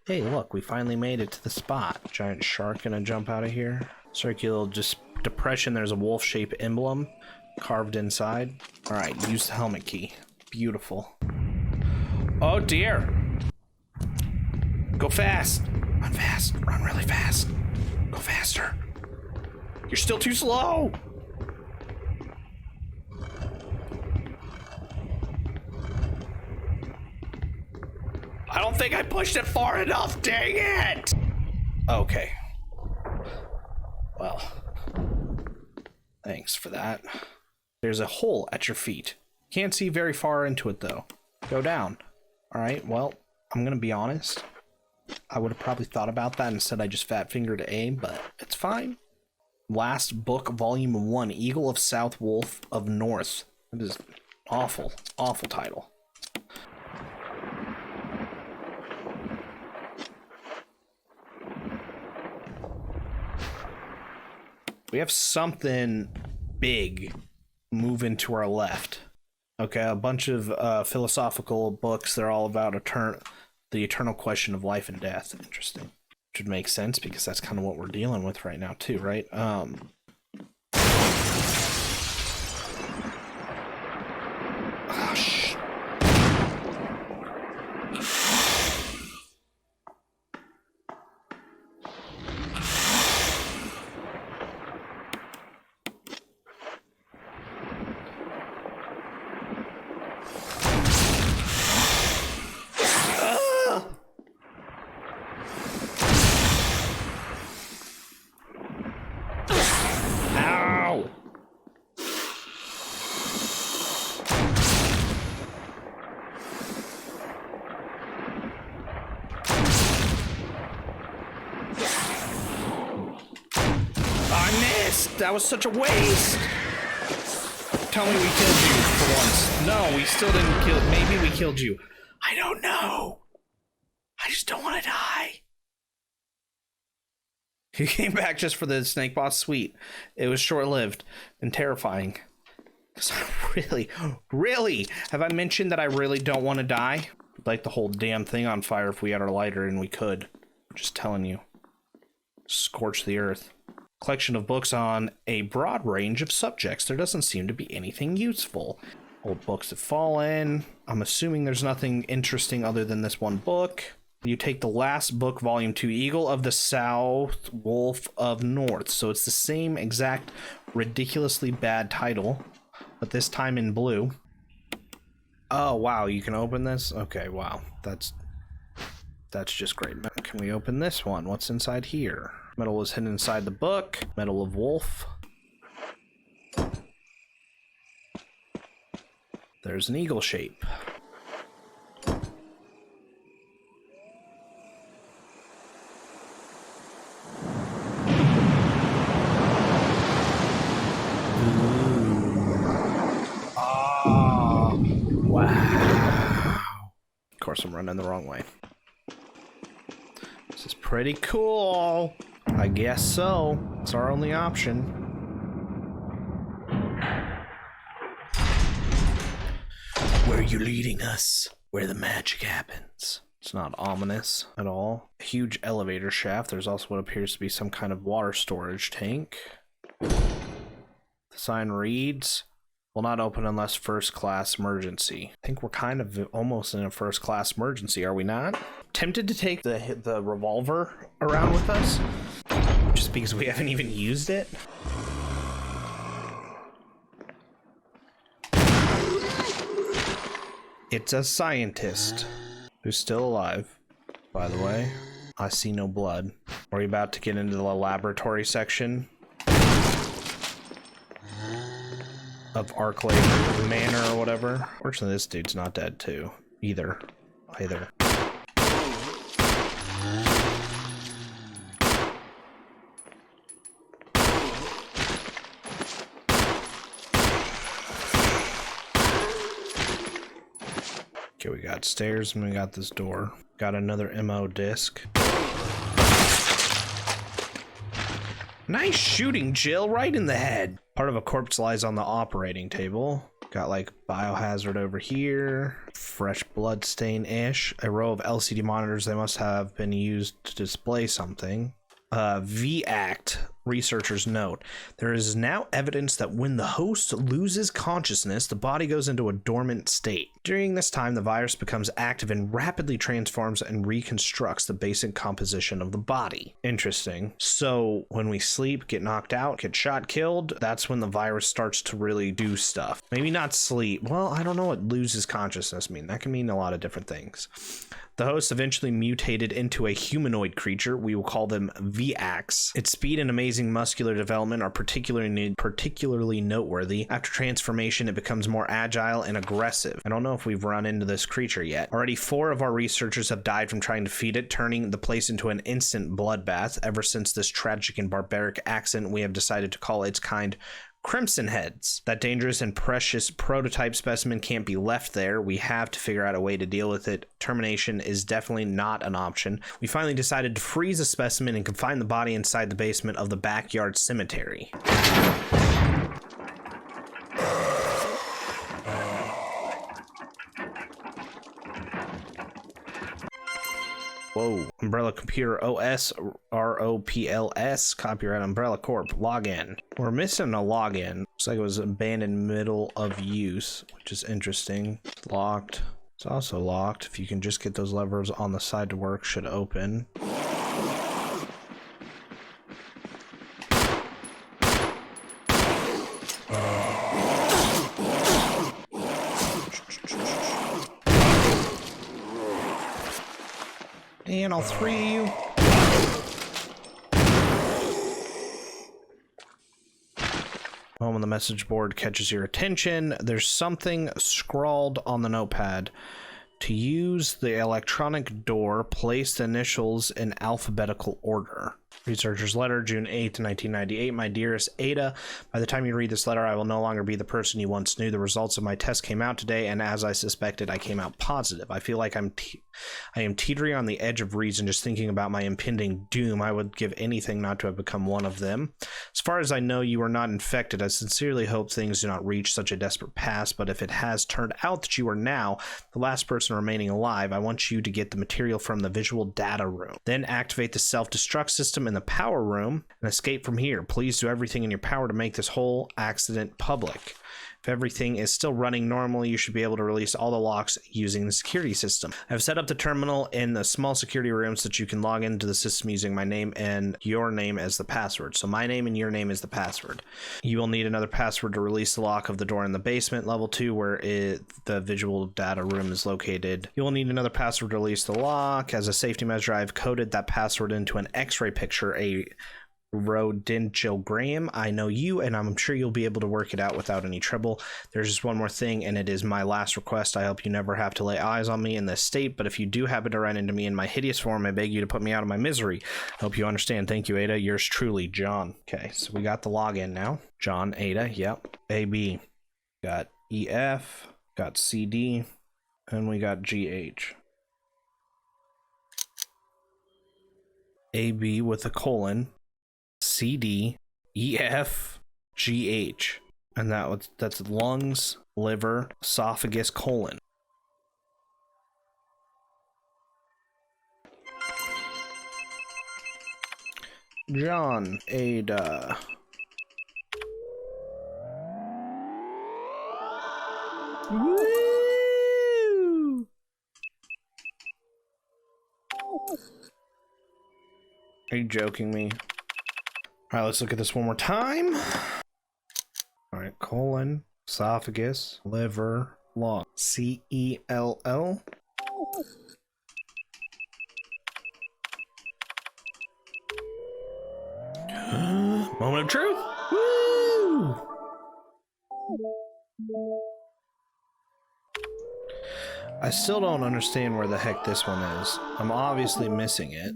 Hey, look, we finally made it to the spot. Giant shark gonna jump out of here. Circular depression, there's a wolf-shaped emblem carved inside. All right, use the helmet key. Beautiful. Oh dear. Go fast. Run fast. Run really fast. Go faster. You're still too slow. I don't think I pushed it far enough, dang it! Okay. Well, thanks for that. There's a hole at your feet. Can't see very far into it though. Go down. All right, well, I'm gonna be honest. I would have probably thought about that. Instead, I just fat fingered A, but it's fine. Last Book, Volume 1, Eagle of South, Wolf of North. It is awful, awful title. We have something big moving to our left. Okay, a bunch of philosophical books. They're all about the eternal question of life and death. Interesting. Which would make sense because that's kind of what we're dealing with right now too, right? That was such a waste. Tell me we killed you for once. No, we still didn't kill. Maybe we killed you. I don't know. I just don't want to die. You came back just for the snake boss. Sweet. It was short-lived and terrifying. Because I really, have I mentioned that I really don't want to die? I'd light the whole damn thing on fire if we had our lighter, and we could. I'm just telling you. Scorch the earth. Collection of books on a broad range of subjects. There doesn't seem to be anything useful. Old books have fallen. I'm assuming there's nothing interesting other than this one book. You take the last book, volume 2, Eagle of the South, Wolf of North. So it's the same exact ridiculously bad title, but this time in blue. Oh, wow, you can open this? Okay, wow. That's just great. Can we open this one? What's inside here? Metal is hidden inside the book. Medal of Wolf. There's an eagle shape. Oh, wow. Of course, I'm running the wrong way. This is pretty cool. I guess so. It's our only option. Where are you leading us? Where the magic happens. It's not ominous at all. A huge elevator shaft. There's also what appears to be some kind of water storage tank. The sign reads, will not open unless first class emergency. I think we're kind of almost in a first class emergency, are we not? Tempted to take the revolver around with us, just because we haven't even used it. It's a scientist who's still alive, by the way. I see no blood. Are we about to get into the laboratory section of Arklay Manor or whatever? Fortunately, this dude's not dead too, either. Okay, we got stairs and we got this door. Got another MO disc. Nice shooting, Jill, right in the head. Part of a corpse lies on the operating table. Got like Biohazard over here, fresh blood stain-ish, a row of LCD monitors. They must have been used to display something. V-Act researchers note, there is now evidence that when the host loses consciousness, the body goes into a dormant state. During this time, the virus becomes active and rapidly transforms and reconstructs the basic composition of the body. Interesting. So when we sleep, get knocked out, get shot, killed, that's when the virus starts to really do stuff. Maybe not sleep. Well, I don't know what loses consciousness mean. That can mean a lot of different things. The host eventually mutated into a humanoid creature. We will call them V-Acts. Its speed and amazing muscular development are particularly noteworthy. After transformation, it becomes more agile and aggressive. I don't know if we've run into this creature yet. Already 4 of our researchers have died from trying to feed it, turning the place into an instant bloodbath. Ever since this tragic and barbaric accident, we have decided to call its kind Crimson Heads. That dangerous and precious prototype specimen can't be left there. We have to figure out a way to deal with it. Termination is definitely not an option. We finally decided to freeze a specimen and confine the body inside the basement of the backyard cemetery. Whoa. Umbrella Computer OS ROPLS. Copyright Umbrella Corp. Login. We're missing a login. Looks like it was abandoned middle of use, which is interesting. Locked. It's also locked. If you can just get those levers on the side to work, should open. And all 3 of you. When the message board catches your attention, there's something scrawled on the notepad. To use the electronic door, place the initials in alphabetical order. Researcher's letter, June 8th, 1998. My dearest Ada, by the time you read this letter, I will no longer be the person you once knew. The results of my test came out today, and as I suspected, I came out positive. I feel like I am teetering on the edge of reason just thinking about my impending doom. I would give anything not to have become one of them. As far as I know, you are not infected. I sincerely hope things do not reach such a desperate pass, but if it has turned out that you are now the last person remaining alive, I want you to get the material from the visual data room. Then activate the self-destruct system in the power room and escape from here. Please do everything in your power to make this whole accident public. If everything is still running normally, you should be able to release all the locks using the security system. I've set up the terminal in the small security room so that you can log into the system using my name and your name as the password. So my name and your name is the password. You will need another password to release the lock of the door in the basement, level 2, where the visual data room is located. You will need another password to release the lock. As a safety measure, I've coded that password into an X-ray picture, a rodentiogram. I know you, and I'm sure you'll be able to work it out without any trouble. There's just one more thing, and it is my last request. I hope you never have to lay eyes on me in this state, but if you do happen to run into me in my hideous form, I beg you to put me out of my misery. I hope you understand. Thank you, Ada. Yours truly, John. Okay, so we got the login now. John, Ada, yep. AB. Got EF, got CD, and we got GH. AB with a colon. CD, EF, GH, and that's lungs, liver, esophagus, colon. John, Ada. Woo! Are you joking me? All right, let's look at this one more time. All right, colon, esophagus, liver, lung. CELL. Moment of truth. Woo! I still don't understand where the heck this one is. I'm obviously missing it.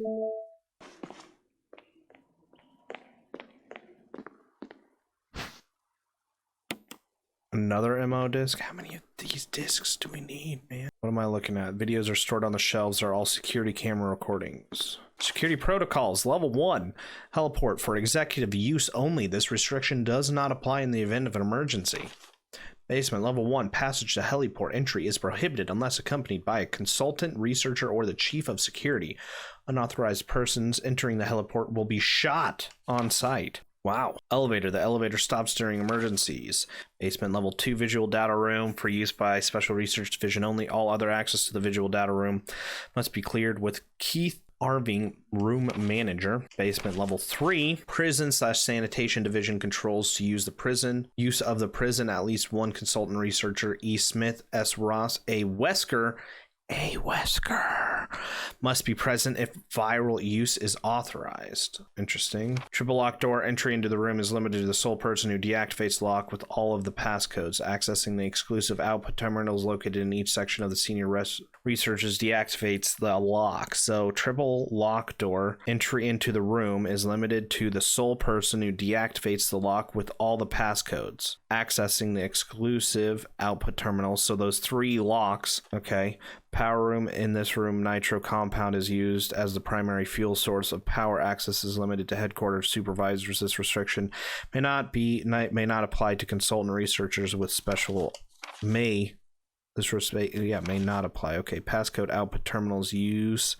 Another MO disc? How many of these discs do we need, man? What am I looking at? Videos are stored on the shelves. They're all security camera recordings. Security protocols. Level 1. Heliport for executive use only. This restriction does not apply in the event of an emergency. Basement level 1, passage to heliport entry is prohibited unless accompanied by a consultant, researcher, or the chief of security. Unauthorized persons entering the heliport will be shot on sight. Wow. Elevator. The elevator stops during emergencies. Basement level 2, visual data room for use by special research division only. All other access to the visual data room must be cleared with Keith Arving, room manager. Basement level 3, prison/sanitation division controls to use of the prison. At least one consultant researcher, E. Smith, S. Ross, A. Wesker must be present if viral use is authorized. Interesting. Triple lock door. Entry into the room is limited to the sole person who deactivates the lock with all of the passcodes. Accessing the exclusive output terminals located in each section of the senior researchers deactivates the lock. So triple lock door. Entry into the room is limited to the sole person who deactivates the lock with all the passcodes. Accessing the exclusive output terminals. So those 3 locks. Okay. Power room. In this room, nitro compound is used as the primary fuel source of power. Access is limited to headquarters supervisors. This restriction may not apply to consultant researchers with special may not apply. Okay. Passcode output terminals use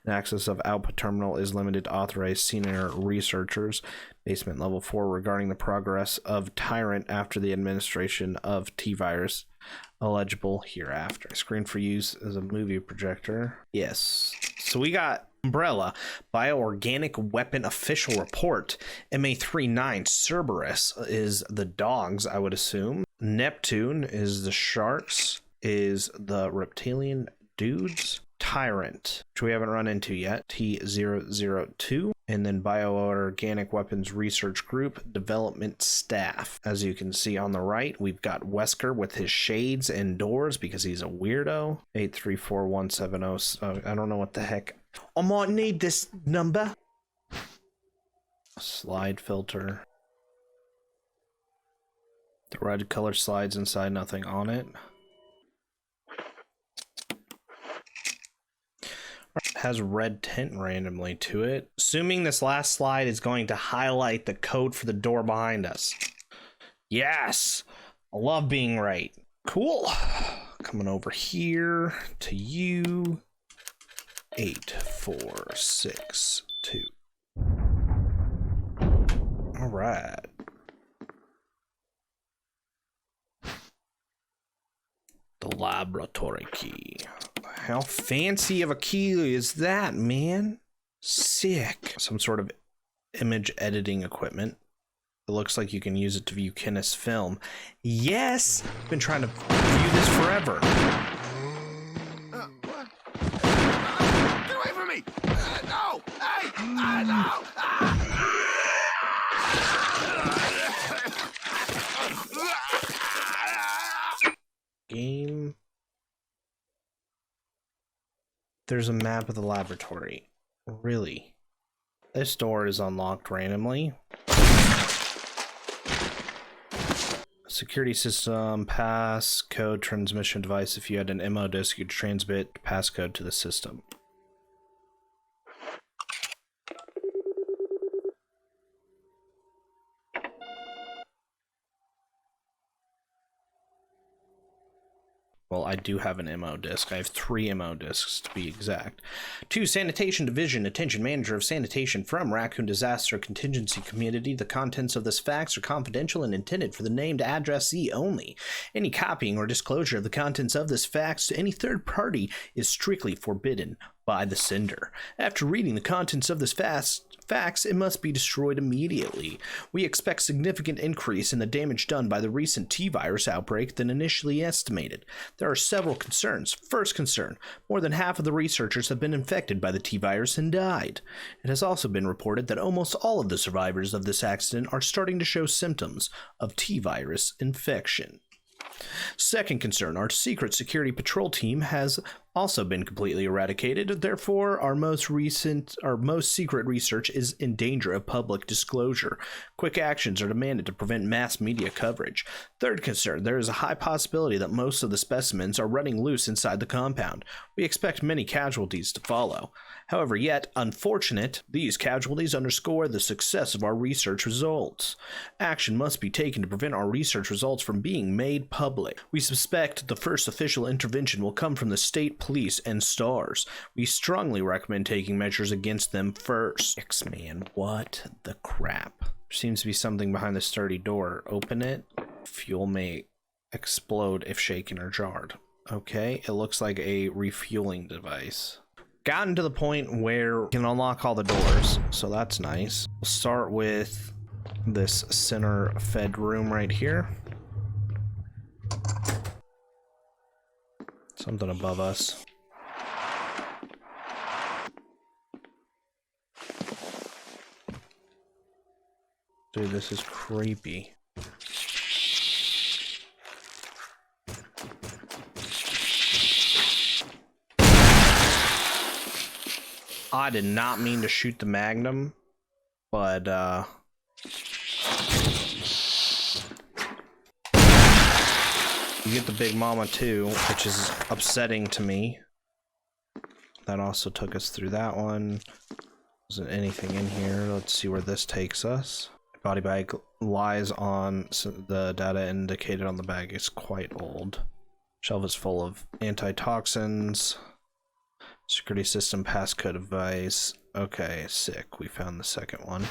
and access of output terminal is limited to authorized senior researchers. Basement level 4, regarding the progress of Tyrant after the administration of T-Virus, eligible hereafter. Screen for use as a movie projector. Yes. So we got Umbrella, bioorganic weapon official report. MA39, Cerberus is the dogs, I would assume. Neptune is the sharks, is the reptilian dudes. Tyrant, which we haven't run into yet, T-002, and then Bioorganic Weapons Research Group Development Staff. As you can see on the right, we've got Wesker with his shades indoors because he's a weirdo. 834-170. I don't know what the heck. I might need this number. Slide filter. The red color slides inside, nothing on it. Has red tint randomly to it. Assuming this last slide is going to highlight the code for the door behind us. Yes! I love being right. Cool. Coming over here to you. 8462. All right. The laboratory key. How fancy of a key is that, man? Sick. Some sort of image editing equipment. It looks like you can use it to view Kinnis film. Yes! I've been trying to view this forever. What? Get away from me! No! Hey! No! Game. There's a map of the laboratory. Really? This door is unlocked randomly. Security system, passcode transmission device. If you had an MO disk, you'd transmit passcode to the system. Well, I do have an MO disk. I have 3 MO disks to be exact. 2, Sanitation Division, Attention Manager of Sanitation from Raccoon Disaster Contingency Community. The contents of this fax are confidential and intended for the named addressee only. Any copying or disclosure of the contents of this fax to any third party is strictly forbidden by the sender. After reading the contents of this fax, it must be destroyed immediately. We expect significant increase in the damage done by the recent T-virus outbreak than initially estimated. There are several concerns. First concern, more than half of the researchers have been infected by the T-virus and died. It has also been reported that almost all of the survivors of this accident are starting to show symptoms of T-virus infection. Second concern, our secret security patrol team has also been completely eradicated. Therefore, our most secret research is in danger of public disclosure. Quick actions are demanded to prevent mass media coverage. Third concern, there is a high possibility that most of the specimens are running loose inside the compound. We expect many casualties to follow. However, yet unfortunate, these casualties underscore the success of our research results. Action must be taken to prevent our research results from being made public. We suspect the first official intervention will come from the state police and S.T.A.R.S. We strongly recommend taking measures against them first. X-Man, what the crap? There seems to be something behind the sturdy door. Open it. Fuel may explode if shaken or jarred. Okay, it looks like a refueling device. Gotten to the point where we can unlock all the doors, so that's nice. We'll start with this center fed room right here. Something above us. Dude, this is creepy. I did not mean to shoot the Magnum, but you get the Big Mama too, which is upsetting to me. That also took us through that one. Wasn't anything in here. Let's see where this takes us. Body bag lies on the data indicated on the bag is quite old. Shelf is full of antitoxins. Security system passcode device. Okay, sick. We found the second one.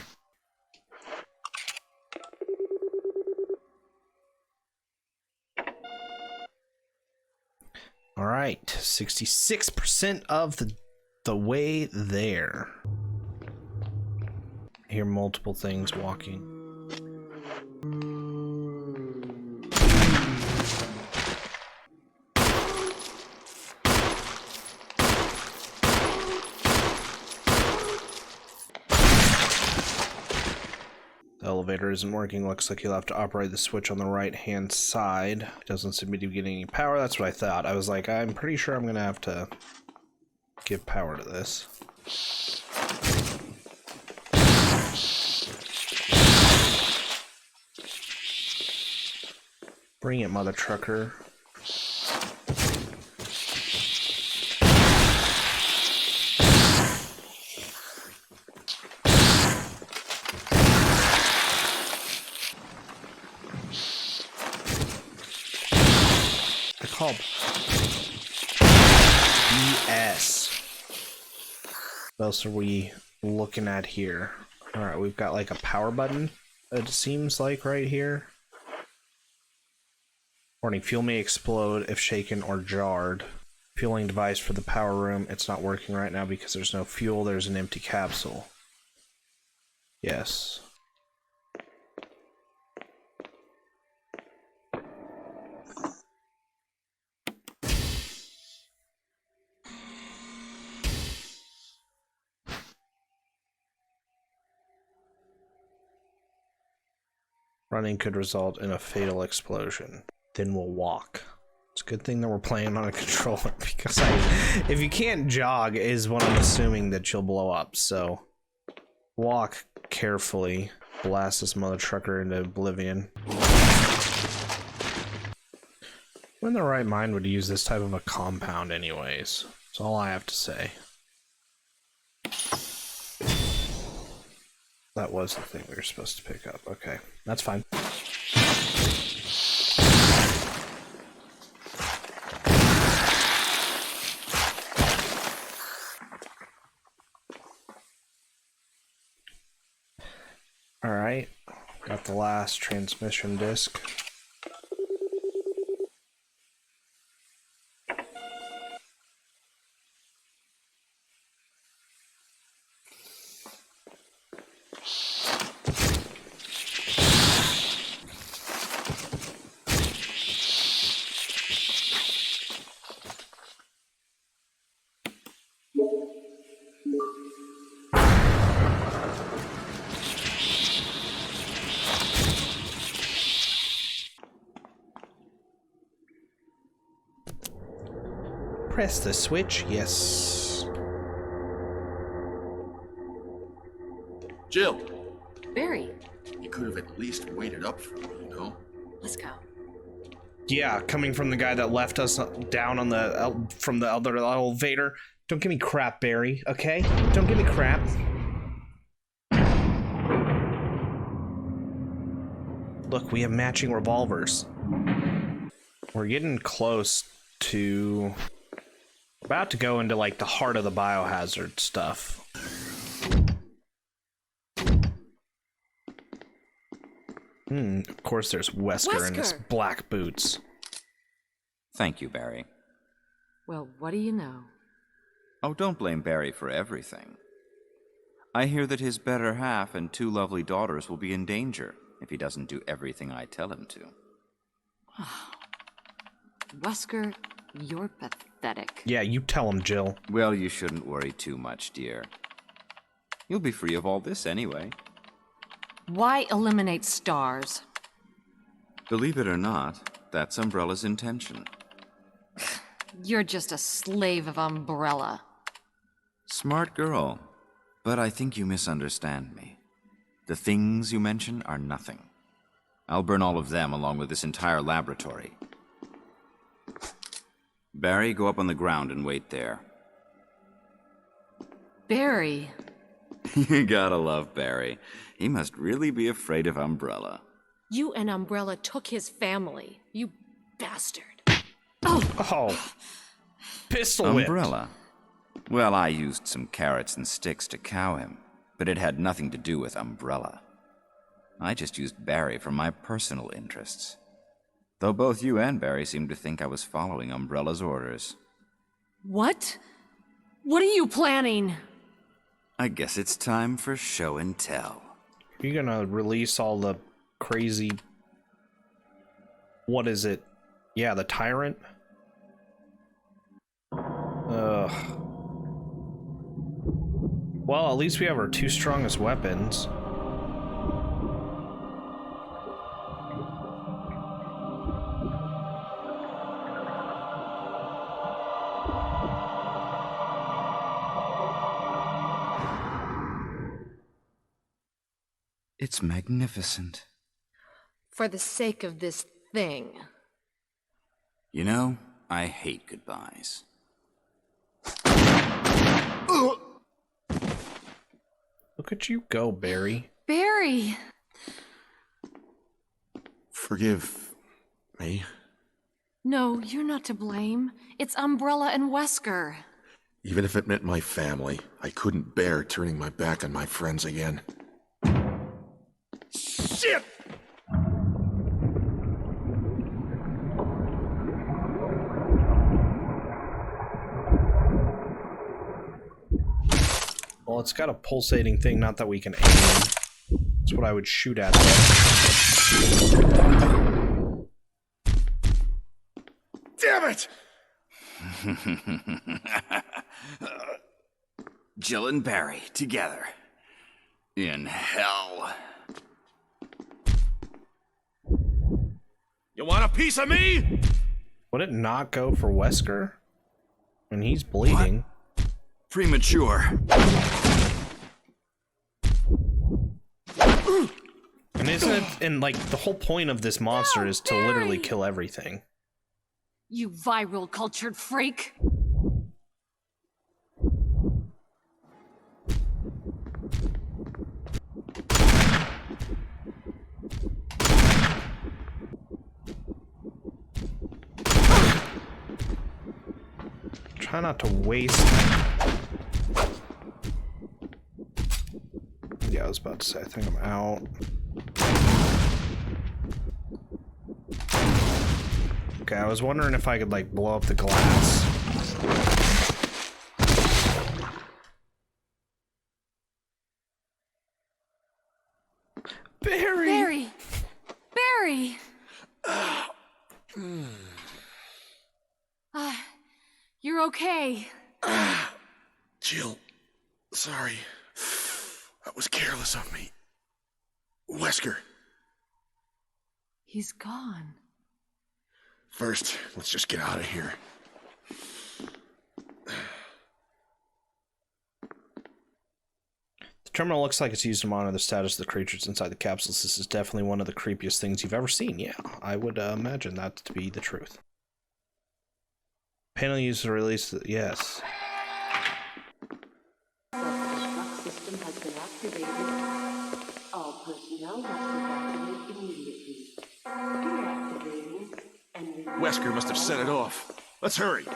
All right, 66% of the way there. I hear multiple things walking. The elevator isn't working. Looks like you'll have to operate the switch on the right hand side. It doesn't seem to be getting any power. That's what I thought. I was like, I'm pretty sure I'm gonna have to give power to this. Bring it, mother trucker. Called BS. What else are we looking at here? Alright, we've got like a power button, it seems like right here. Warning, fuel may explode if shaken or jarred. Fueling device for the power room. It's not working right now because there's no fuel. There's an empty capsule. Yes. Running could result in a fatal explosion. Then we'll walk. It's a good thing that we're playing on a controller because if you can't jog is what I'm assuming that you'll blow up. So walk carefully. Blast this mother trucker into oblivion. Who in their right mind would use this type of a compound anyways? That's all I have to say. That was the thing we were supposed to pick up. Okay, that's fine. All right, got the last transmission disc. Press the switch. Yes. Jill, Barry, you could have at least waited up for me, you know? let's go. Yeah, coming from the guy that left us down on the from the other elevator. Don't give me crap, Barry. Okay? Don't give me crap. Look, we have matching revolvers. We're getting close to... about to go into, like, the heart of the Biohazard stuff. Of course there's Wesker in his black boots. Thank you, Barry. Well, what do you know? Oh, don't blame Barry for everything. I hear that his better half and 2 lovely daughters will be in danger if he doesn't do everything I tell him to. Wesker, you're pathetic. Yeah, you tell him, Jill. Well, you shouldn't worry too much, dear. You'll be free of all this anyway. Why eliminate stars? Believe it or not, that's Umbrella's intention. You're just a slave of Umbrella. Smart girl, but I think you misunderstand me. The things you mention are nothing. I'll burn all of them along with this entire laboratory. Barry, go up on the ground and wait there. Barry. You gotta love Barry. He must really be afraid of Umbrella. You and Umbrella took his family. You bastard. Oh. Pistol whipped. Umbrella? Well, I used some carrots and sticks to cow him, but it had nothing to do with Umbrella. I just used Barry for my personal interests. Though both you and Barry seem to think I was following Umbrella's orders. What? What are you planning? I guess it's time for show and tell. You're gonna release all the crazy... what is it? Yeah, the Tyrant? Ugh. Well, at least we have our 2 strongest weapons. It's magnificent. For the sake of this thing. You know, I hate goodbyes. Look at you go, Barry. Barry! Forgive me. No, you're not to blame. It's Umbrella and Wesker. Even if it meant my family, I couldn't bear turning my back on my friends again. Shit! Well, it's got a pulsating thing, not that we can aim. That's what I would shoot at. Damn it! Jill and Barry together. In hell. You want a piece of me? Would it not go for Wesker? When he's bleeding. What? Premature. And isn't it, and like, the whole point of this monster is to literally kill everything. You viral cultured freak! Try not to waste. Yeah, I was about to say, I think I'm out. Okay, I was wondering if I could, like, blow up the glass. Barry! Barry! Barry! You're okay. Jill, sorry. That was careless of me. Wesker. He's gone. First, let's just get out of here. Terminal looks like it's used to monitor the status of the creatures inside the capsules. This is definitely one of the creepiest things you've ever seen. Yeah, I would imagine that to be the truth. Panel used to release the... Yes. Self-destruct system has been activated. All personnel must evacuate immediately. Deactivating and releasing. Wesker must have set it off. Let's hurry.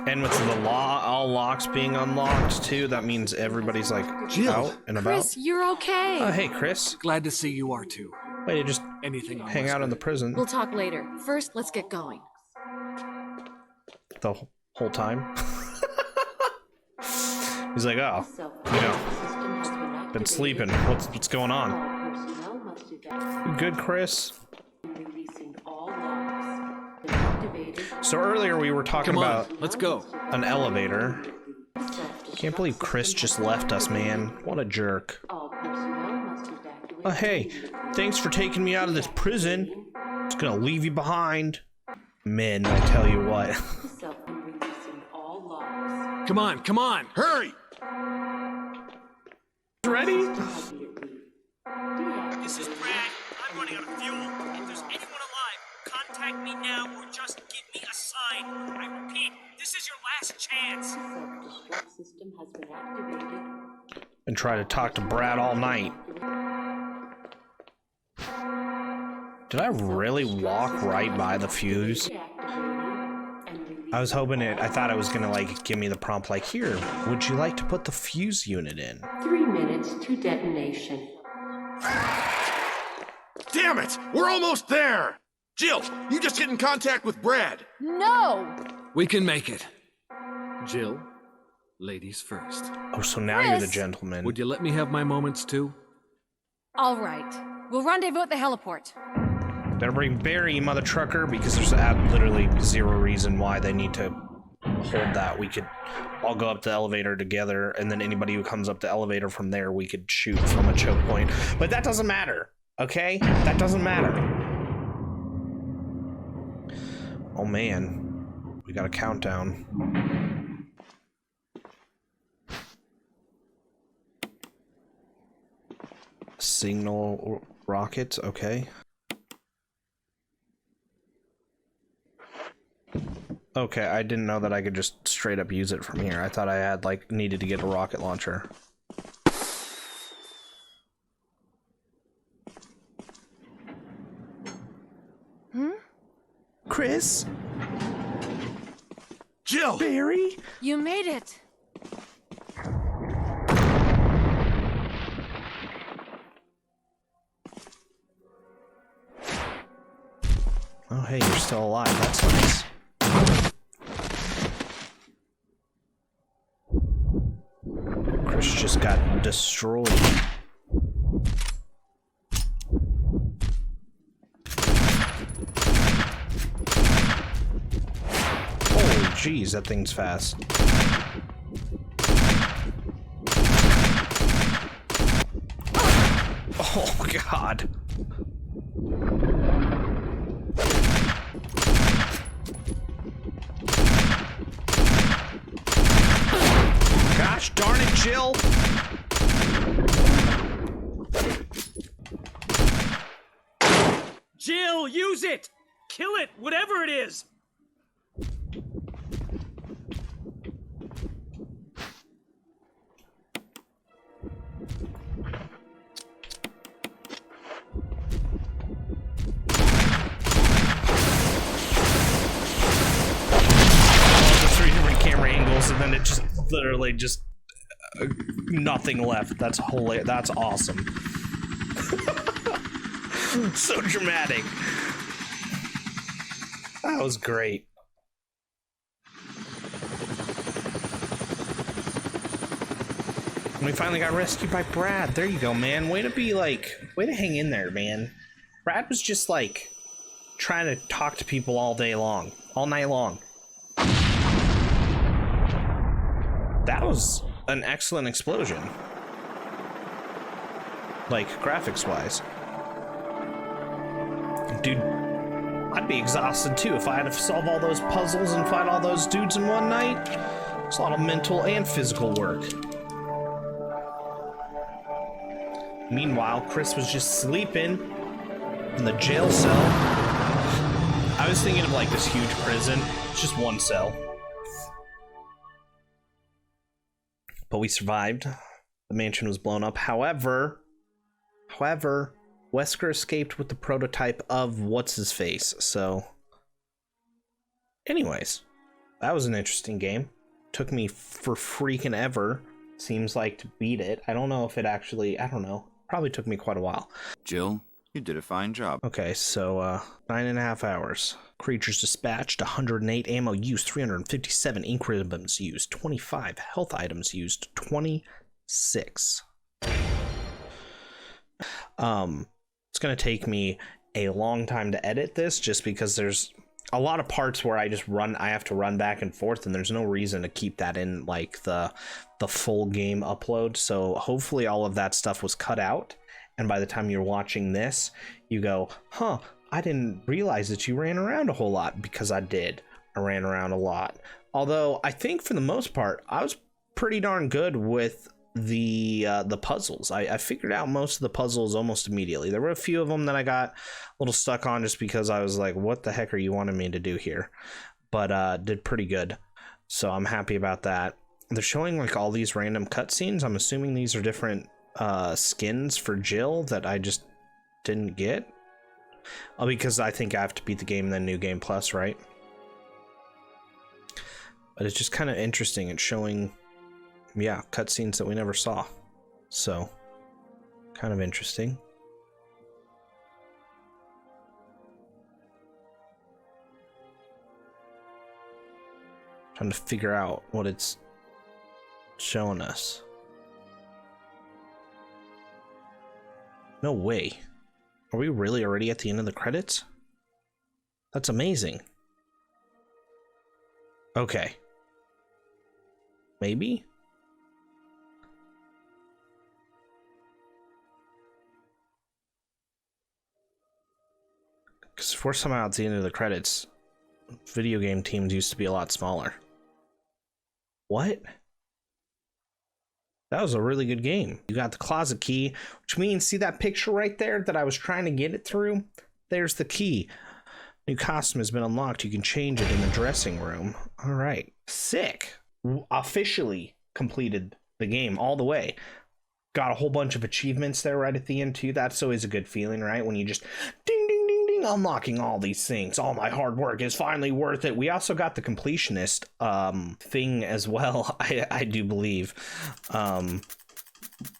And with the all locks being unlocked too, that means everybody's like out and about. Chris, you're okay. Hey, Chris. Glad to see you are too. Wait, you just Anything on hang out in the prison We'll talk later. First, let's get going. the whole time. He's like, oh, you know, been sleeping. What's going on? You good, Chris? So earlier we were talking about let's go. an elevator. Can't believe Chris just left us, man. What a jerk. Hey, thanks for taking me out of this prison. Just gonna leave you behind. Men, I tell you what. Come on. Hurry! Ready? This is Brad. I'm running out of fuel. If there's anyone alive, contact me now or just give me a sign. I repeat, this is your last chance. Self-destruct system has been activated. And try to talk to Brad all night. Did I really walk right by the fuse? I was hoping I thought it was gonna like give me the prompt like, here, would you like to put the fuse unit in? 3 minutes to detonation. Damn it! We're almost there! Jill, you just get in contact with Brad. No! We can make it. Jill, ladies first. Oh, so now you're the Chris! gentleman. Would you let me have my moments too? All right. We'll rendezvous at the heliport. Better bring Barry, you mother trucker, because there's literally zero reason why they need to hold that. We could all go up the elevator together, and then anybody who comes up the elevator from there, we could shoot from a choke point. But that doesn't matter, okay? That doesn't matter. Oh man, we got a countdown. Signal rockets, okay. Okay, I didn't know that I could just straight up use it from here. I thought I had, like, needed to get a rocket launcher. Chris? Jill! Barry? You made it. Oh, hey, you're still alive. That's nice. Chris just got destroyed. Holy jeez, that thing's fast. Oh, God. Gosh darn it, Jill! Jill, use it! Kill it, whatever it is! The 3 different camera angles, and then it just literally just nothing left. That's hilarious. That's awesome. So dramatic. That was great. And we finally got rescued by Brad. There you go, man. Way to hang in there, man. Brad was just like trying to talk to people all day long, all night long. That was an excellent explosion. Like, graphics wise. Dude, I'd be exhausted too if I had to solve all those puzzles and fight all those dudes in one night. It's a lot of mental and physical work. Meanwhile, Chris was just sleeping in the jail cell. I was thinking of like this huge prison. It's just one cell. But we survived. The mansion was blown up. However, Wesker escaped with the prototype of what's-his-face. So, anyways, that was an interesting game. Took me for freaking ever, seems like, to beat it. I don't know if it actually, I don't know. Probably took me quite a while. Jill, you did a fine job. Okay, so 9.5 hours. Creatures dispatched, 108 ammo used, 357 ink ribbons used, 25 health items used, 26. It's gonna take me a long time to edit this just because there's a lot of parts where I have to run back and forth, and there's no reason to keep that in like the full game upload. So hopefully all of that stuff was cut out, and by the time you're watching this, you go, huh, I didn't realize that you ran around a whole lot, because I did. I ran around a lot. Although I think for the most part, I was pretty darn good with the puzzles. I figured out most of the puzzles almost immediately. There were a few of them that I got a little stuck on just because I was like, what the heck are you wanting me to do here? But did pretty good. So I'm happy about that. They're showing like all these random cutscenes. I'm assuming these are different skins for Jill that I just didn't get. Because I think I have to beat the game and then New Game Plus, right? But it's just kind of interesting. It's showing, yeah, cutscenes that we never saw. So, kind of interesting. Trying to figure out what it's showing us. No way. Are we really already at the end of the credits? That's amazing. Okay. Maybe? Because if we're somehow at the end of the credits, video game teams used to be a lot smaller. What? That was a really good game. You got the closet key, which means, see that picture right there that I was trying to get it through? There's the key. New costume has been unlocked. You can change it in the dressing room. All right. Sick. Officially completed the game all the way. Got a whole bunch of achievements there right at the end too. That's always a good feeling, right? When you just ding, ding, ding, ding, unlocking all these things. All my hard work is finally worth it. We also got the completionist thing as well, I do believe,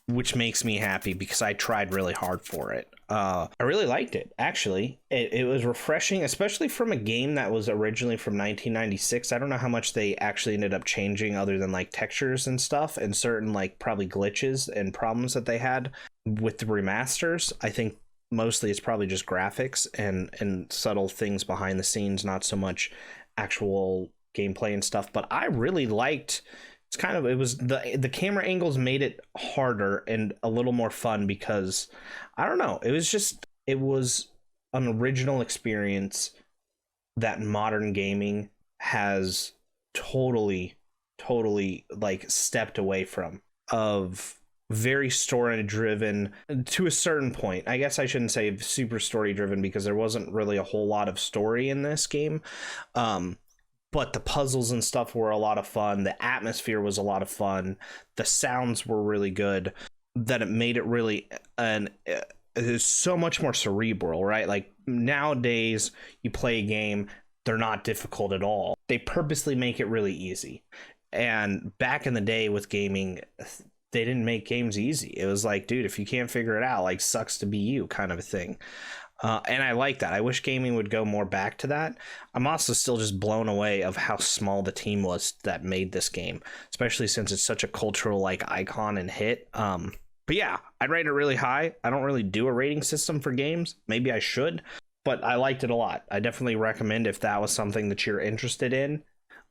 which makes me happy because I tried really hard for it. I really liked it, actually. It was refreshing, especially from a game that was originally from 1996. I don't know how much they actually ended up changing other than like textures and stuff and certain like probably glitches and problems that they had with the remasters. I think mostly it's probably just graphics and subtle things behind the scenes, not so much actual gameplay and stuff. But I really liked, it's kind of, it was the camera angles made it harder and a little more fun because I don't know, it was an original experience that modern gaming has totally like stepped away from, of very story driven to a certain point. I guess I shouldn't say super story driven because there wasn't really a whole lot of story in this game. But the puzzles and stuff were a lot of fun. The atmosphere was a lot of fun. The sounds were really good, that it made it really it's so much more cerebral, right? Like nowadays you play a game, they're not difficult at all. They purposely make it really easy. And back in the day with gaming, they didn't make games easy. It was like, dude, if you can't figure it out, like, sucks to be you kind of a thing. And I like that. I wish gaming would go more back to that. I'm also still just blown away of how small the team was that made this game, especially since it's such a cultural like icon and hit. But yeah, I'd rate it really high. I don't really do a rating system for games. Maybe I should, but I liked it a lot. I definitely recommend if that was something that you're interested in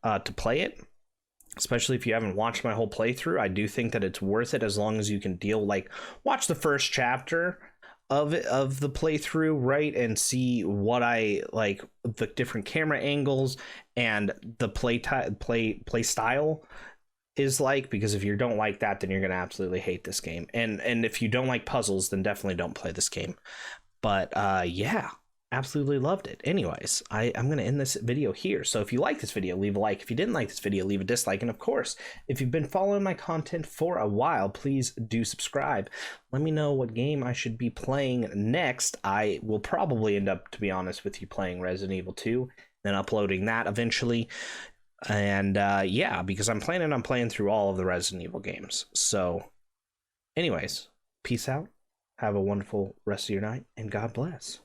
to play it. Especially if you haven't watched my whole playthrough, I do think that it's worth it as long as you can watch the first chapter of the playthrough, right, and see what I like, the different camera angles and the play style is like, because if you don't like that, then you're gonna absolutely hate this game. And if you don't like puzzles, then definitely don't play this game. But yeah, absolutely loved it. Anyways, I'm gonna end this video here. So if you like this video, leave a like. If you didn't like this video, leave a dislike. And of course, if you've been following my content for a while, please do subscribe. Let me know what game I should be playing next. I will probably end up, to be honest with you, playing Resident Evil 2, then uploading that eventually. And yeah, because I'm planning on playing through all of the Resident Evil games. So anyways, peace out. Have a wonderful rest of your night, and God bless.